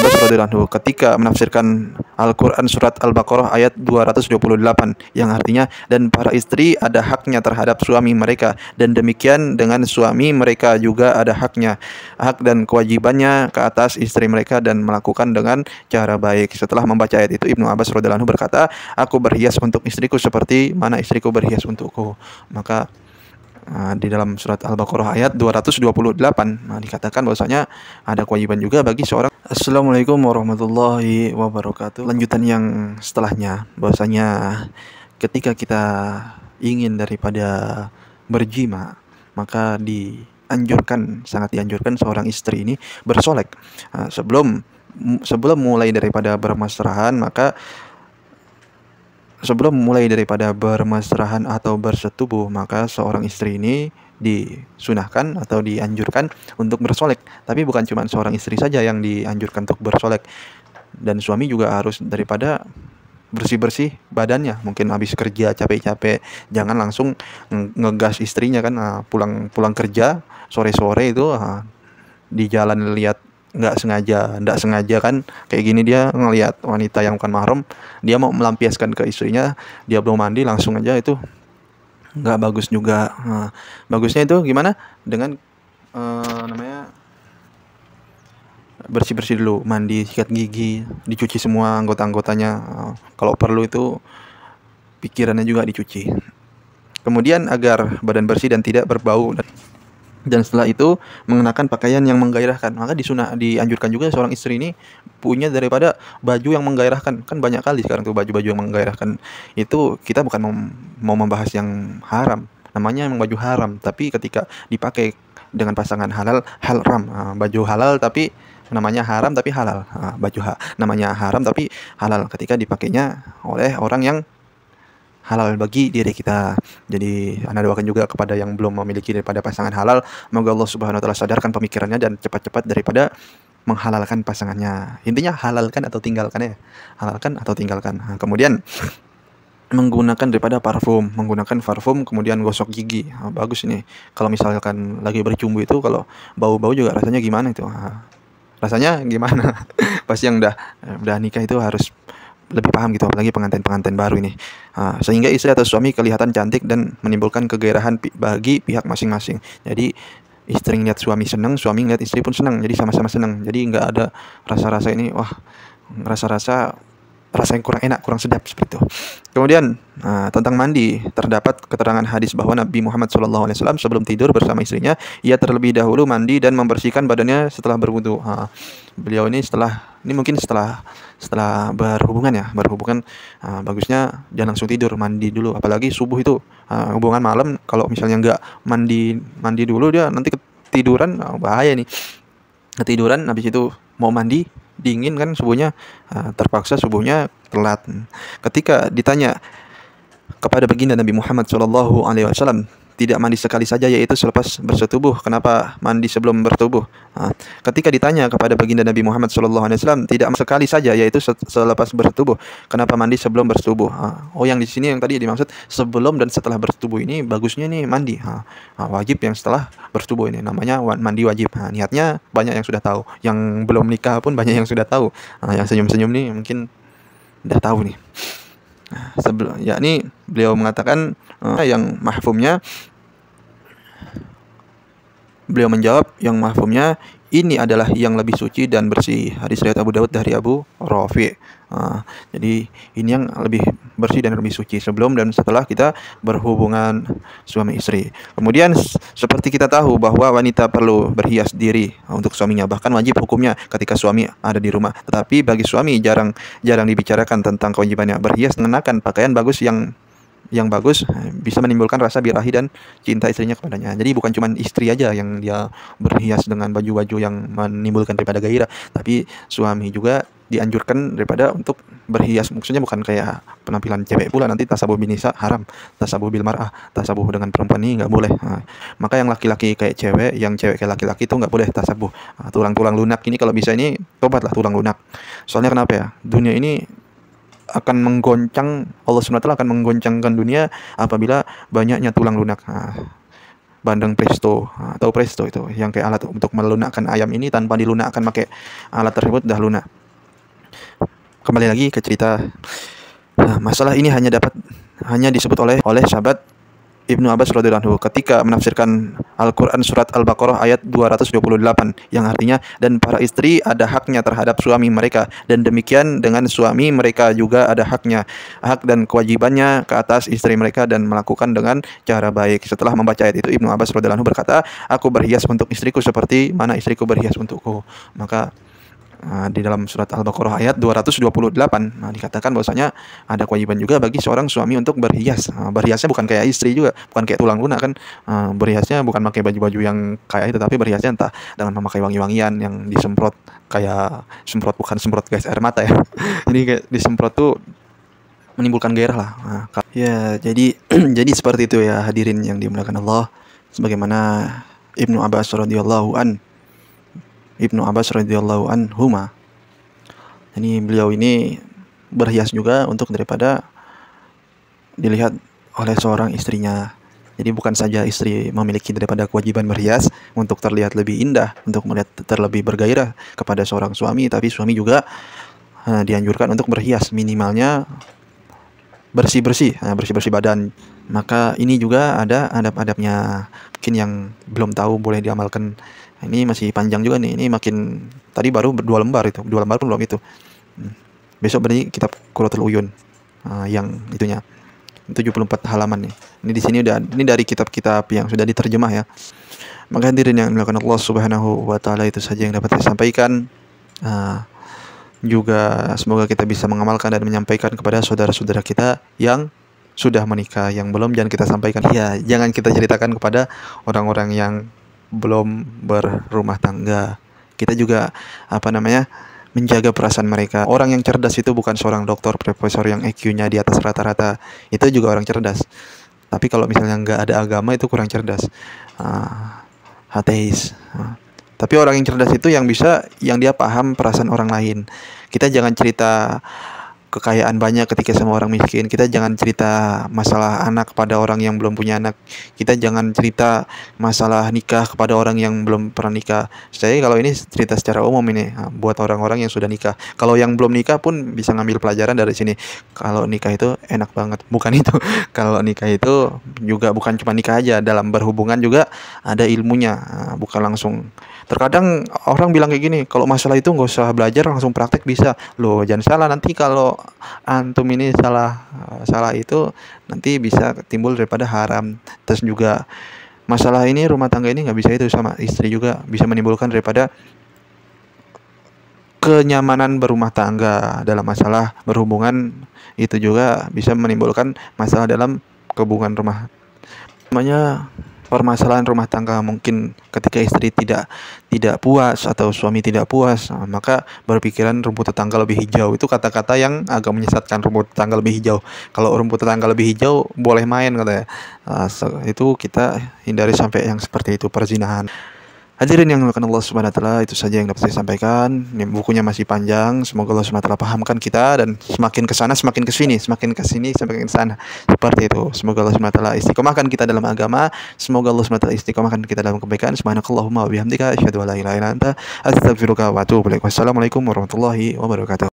Abbas radhiyallahu anhu ketika menafsirkan Al-Quran surat Al-Baqarah ayat 228 yang artinya, dan para istri ada haknya terhadap suami mereka, dan demikian dengan suami mereka juga ada haknya, hak dan kewajibannya ke atas istri mereka, dan melakukan dengan cara baik. Setelah membaca ayat itu, Ibnu Abbas radhiyallahu anhu berkata, aku berhias untuk istriku seperti mana istriku berhias untukku. Maka di dalam surat Al-Baqarah ayat 228 dikatakan bahwasanya ada kewajiban juga bagi seorang. Assalamualaikum warahmatullahi wabarakatuh. Lanjutan yang setelahnya, bahwasanya ketika kita ingin daripada berjima, maka sangat dianjurkan seorang istri ini bersolek. Sebelum mulai daripada bermesrahan, atau bersetubuh, maka seorang istri ini disunahkan atau dianjurkan untuk bersolek. Tapi bukan cuma seorang istri saja yang dianjurkan untuk bersolek, dan suami juga harus daripada bersih-bersih badannya. Mungkin habis kerja capek-capek, jangan langsung ngegas istrinya kan. Pulang kerja sore-sore itu di jalan lihat nggak sengaja kan kayak gini, dia ngelihat wanita yang bukan mahram, dia mau melampiaskan ke istrinya, dia belum mandi langsung aja, itu nggak bagus juga. Bagusnya itu gimana, dengan bersih-bersih dulu, mandi, sikat gigi, dicuci semua anggota-anggotanya, kalau perlu itu pikirannya juga dicuci, kemudian agar badan bersih dan tidak berbau, dan setelah itu mengenakan pakaian yang menggairahkan. Maka dianjurkan juga seorang istri ini punya daripada baju yang menggairahkan. Kan banyak kali sekarang tuh baju-baju yang menggairahkan. Itu kita bukan mau membahas yang haram, namanya memang baju haram, tapi ketika dipakai dengan pasangan halal, baju halal tapi namanya haram tapi halal. Namanya haram tapi halal ketika dipakainya oleh orang yang halal bagi diri kita. Jadi Anda doakan juga kepada yang belum memiliki daripada pasangan halal, semoga Allah Subhanahu wa taala sadarkan pemikirannya dan cepat-cepat daripada menghalalkan pasangannya. Intinya halalkan atau tinggalkan ya. Halalkan atau tinggalkan. Kemudian menggunakan parfum, kemudian gosok gigi. Bagus ini. Kalau misalkan lagi bercumbu itu, kalau bau-bau juga rasanya gimana itu? Rasanya gimana? Pasti yang udah nikah itu harus lebih paham gitu, apalagi pengantin baru ini. Sehingga istri atau suami kelihatan cantik dan menimbulkan kegairahan bagi pihak masing-masing. Jadi istri ngeliat suami senang, suami ngeliat istri pun senang, jadi sama-sama senang. Jadi nggak ada rasa-rasa ini, rasa yang kurang enak, kurang sedap seperti itu. Kemudian tentang mandi, terdapat keterangan hadis bahwa Nabi Muhammad SAW sebelum tidur bersama istrinya, ia terlebih dahulu mandi dan membersihkan badannya setelah berwudu. Beliau ini mungkin setelah berhubungan, bagusnya jangan langsung tidur, mandi dulu. Apalagi subuh itu hubungan malam, kalau misalnya nggak mandi dulu, dia nanti ketiduran, bahaya nih. Ketiduran habis itu mau mandi, dingin kan subuhnya, terpaksa subuhnya telat. Ketika ditanya kepada baginda Nabi Muhammad SAW, tidak mandi sekali saja, yaitu selepas bersetubuh, kenapa mandi sebelum bertubuh? Ketika ditanya kepada baginda Nabi Muhammad SAW, tidak sekali saja, yaitu selepas bertubuh, kenapa mandi sebelum bertubuh? Yang di sini yang tadi dimaksud sebelum dan setelah bertubuh ini, bagusnya nih mandi. Wajib yang setelah bertubuh ini namanya mandi wajib. Niatnya banyak yang sudah tahu, yang belum nikah pun banyak yang sudah tahu. Yang senyum-senyum nih mungkin udah tahu nih. Yakni beliau mengatakan yang mahfumnya, beliau menjawab yang mahfumnya, ini adalah yang lebih suci dan bersih. Hadis riwayat Abu Dawud dari Abu Rafi'. Jadi ini yang lebih bersih dan lebih suci sebelum dan setelah kita berhubungan suami istri. Kemudian seperti kita tahu bahwa wanita perlu berhias diri untuk suaminya, bahkan wajib hukumnya ketika suami ada di rumah. Tetapi bagi suami jarang dibicarakan tentang kewajibannya berhias, mengenakan pakaian bagus yang bagus bisa menimbulkan rasa birahi dan cinta istrinya kepadanya. Jadi bukan cuma istri aja yang dia berhias dengan baju-baju yang menimbulkan daripada gairah, tapi suami juga dianjurkan daripada untuk berhias. Maksudnya bukan kayak penampilan cewek pula, nanti tasabuh binisa haram, tasabuh bil mar'ah, tasabuh dengan perempuan ini nggak boleh. Maka yang laki-laki kayak cewek, yang cewek kayak laki-laki itu nggak boleh tasabuh. Tulang-tulang lunak ini kalau bisa ini tobatlah tulang lunak. Soalnya kenapa ya? Dunia ini akan menggoncang, Allah SWT akan menggoncangkan dunia apabila banyaknya tulang lunak. bandeng presto, atau presto itu yang kayak alat untuk melunakkan ayam ini tanpa dilunakkan pakai alat tersebut dah lunak. Kembali lagi ke cerita. Nah, masalah ini hanya disebut oleh sahabat Ibnu Abbas radhiyallahu anhu ketika menafsirkan Al-Quran surat Al-Baqarah ayat 228 yang artinya, dan para istri ada haknya terhadap suami mereka, dan demikian dengan suami mereka juga ada hak dan kewajibannya ke atas istri mereka, dan melakukan dengan cara baik. Setelah membaca ayat itu, Ibnu Abbas radhiyallahu anhu berkata, aku berhias untuk istriku seperti mana istriku berhias untukku. Maka di dalam surat Al-Baqarah ayat 228 dikatakan bahwasanya ada kewajiban juga bagi seorang suami untuk berhias. Berhiasnya bukan kayak istri juga, bukan kayak tulang lunak kan. Berhiasnya bukan pakai baju-baju yang kayak itu, tapi berhiasnya entah dengan memakai wangi-wangian yang disemprot, kayak bukan semprot gas air mata ya. Jadi kayak disemprot tuh menimbulkan gairah lah. Ya, jadi jadi seperti itu ya hadirin yang dimuliakan Allah. Sebagaimana Ibnu Abbas radhiyallahu anhuma. Ini beliau ini berhias juga untuk daripada dilihat oleh seorang istrinya. Jadi bukan saja istri memiliki daripada kewajiban berhias untuk terlihat lebih indah, untuk melihat terlebih bergairah kepada seorang suami, tapi suami juga dianjurkan untuk berhias, minimalnya bersih-bersih badan. Maka ini juga ada adab-adabnya. Mungkin yang belum tahu boleh diamalkan. Ini masih panjang juga nih. Ini makin tadi baru 2 lembar itu. 2 lembar pun belum itu. Besok berarti kitab Qurratul Uyun yang itunya 74 halaman nih. Ini di sini ini dari kitab-kitab yang sudah diterjemah ya. Maka hadirin yang dimuliakan Allah Subhanahu wa taala, itu saja yang dapat saya sampaikan. Juga semoga kita bisa mengamalkan dan menyampaikan kepada saudara-saudara kita yang sudah menikah. Yang belum jangan kita sampaikan. Ya, jangan kita ceritakan kepada orang-orang yang belum berumah tangga. Kita juga menjaga perasaan mereka. Orang yang cerdas itu bukan seorang doktor, profesor yang IQ-nya di atas rata-rata. Itu juga orang cerdas. Tapi kalau misalnya nggak ada agama, itu kurang cerdas. Ateis. Tapi orang yang cerdas itu yang dia paham perasaan orang lain. Kita jangan cerita kekayaan banyak ketika sama orang miskin. Kita jangan cerita masalah anak kepada orang yang belum punya anak. Kita jangan cerita masalah nikah kepada orang yang belum pernah nikah. Saya kalau ini cerita secara umum ini buat orang-orang yang sudah nikah. Kalau yang belum nikah pun bisa ngambil pelajaran dari sini. Kalau nikah itu enak banget. Bukan itu. Kalau nikah itu juga bukan cuma nikah aja, dalam berhubungan juga ada ilmunya. Bukan langsung. Terkadang orang bilang kayak gini, kalau masalah itu nggak usah belajar, langsung praktek bisa. Loh, jangan salah, nanti kalau antum ini salah itu nanti bisa timbul daripada haram. Terus juga masalah ini rumah tangga ini nggak bisa itu sama istri juga bisa menimbulkan daripada kenyamanan berumah tangga. Dalam masalah berhubungan itu juga bisa menimbulkan masalah dalam hubungan permasalahan rumah tangga. Mungkin ketika istri tidak puas atau suami tidak puas, maka berpikiran rumput tetangga lebih hijau. Itu kata-kata yang agak menyesatkan. Rumput tetangga lebih hijau. Kalau rumput tetangga lebih hijau boleh main katanya. Itu kita hindari sampai yang seperti itu, perzinahan. Hadirin yang dimuliakan Allah Subhanahu wa taala, itu saja yang dapat saya sampaikan. Ini bukunya masih panjang. Semoga Allah Subhanahu wa taala pahamkan kita, dan semakin ke sana semakin ke sini, semakin ke sini semakin ke sana. Seperti itu. Semoga Allah Subhanahu wa taala istiqomahkan kita dalam agama. Semoga Allah Subhanahu wa taala istiqomahkan kita dalam kebaikan. Subhanakallahumma wa bihamdika asyhadu an la ilaha illa anta astaghfiruka wa atubu ilaik. Wassalamualaikum warahmatullahi wabarakatuh.